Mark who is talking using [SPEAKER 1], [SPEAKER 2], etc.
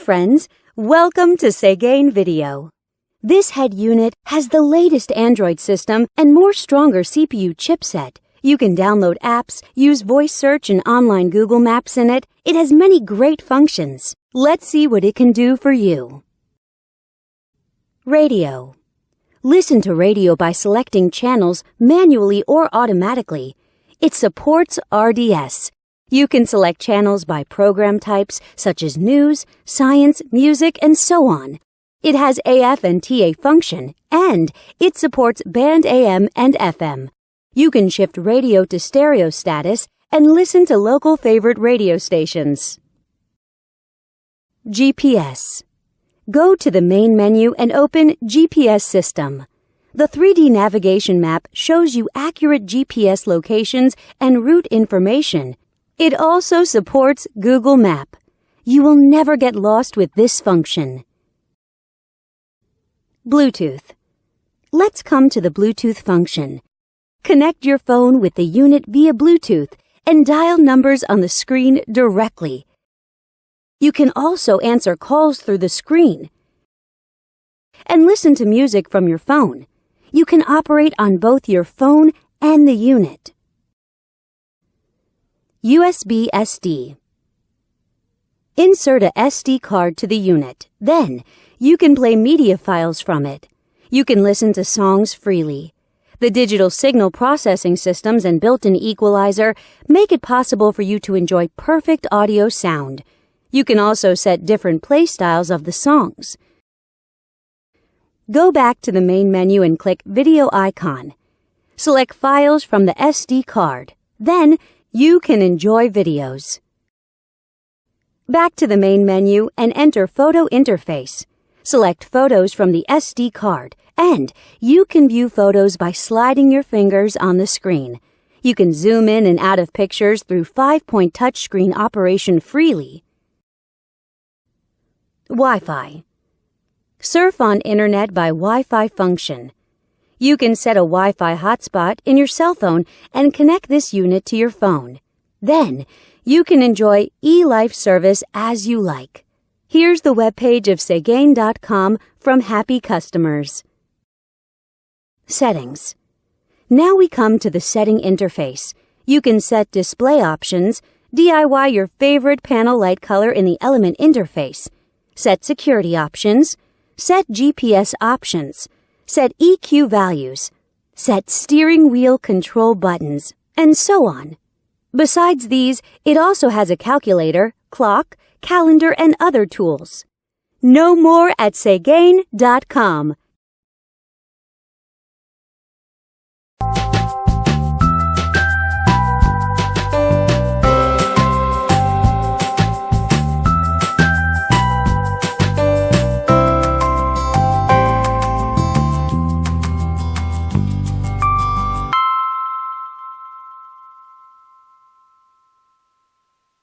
[SPEAKER 1] friends, welcome to Segain Video. This head unit has the latest Android system and more stronger CPU chipset. You can download apps, use voice search and online Google Maps in it. It has many great functions. Let's see what it can do for you. Radio. Listen to radio by selecting channels manually or automatically. It supports RDS. You can select channels by program types such as news, science, music, and so on. It has AF and TA function, and it supports band AM and FM. You can shift radio to stereo status and listen to local favorite radio stations. GPS. Go to the main menu and open GPS System. The 3D navigation map shows you accurate GPS locations and route information. It also supports Google Map. You will never get lost with this function. Bluetooth. Let's come to the Bluetooth function. Connect your phone with the unit via Bluetooth and dial numbers on the screen directly. You can also answer calls through the screen and listen to music from your phone. You can operate on both your phone and the unit. USB SD. Insert a SD card to the unit. Then, you can play media files from it. You can listen to songs freely. The digital signal processing systems and built-in equalizer make it possible for you to enjoy perfect audio sound. You can also set different play styles of the songs. Go back to the main menu and click Video icon. Select Files from the SD card. Then, you can enjoy videos. Back to the main menu and enter Photo Interface. Select Photos from the SD card, and you can view photos by sliding your fingers on the screen. You can zoom in and out of pictures through 5-point touchscreen operation freely. Wi-Fi. Surf on Internet by Wi-Fi function. You can set a Wi-Fi hotspot in your cell phone and connect this unit to your phone. Then, you can enjoy eLife service as you like. Here's the webpage of Segain.com from happy customers. Settings. Now we come to the setting interface. You can set display options, DIY your favorite panel light color in the element interface, set security options, set GPS options, set EQ values, set steering wheel control buttons, and so on. Besides these, it also has a calculator, clock, calendar, and other tools. Know more at Segain.com.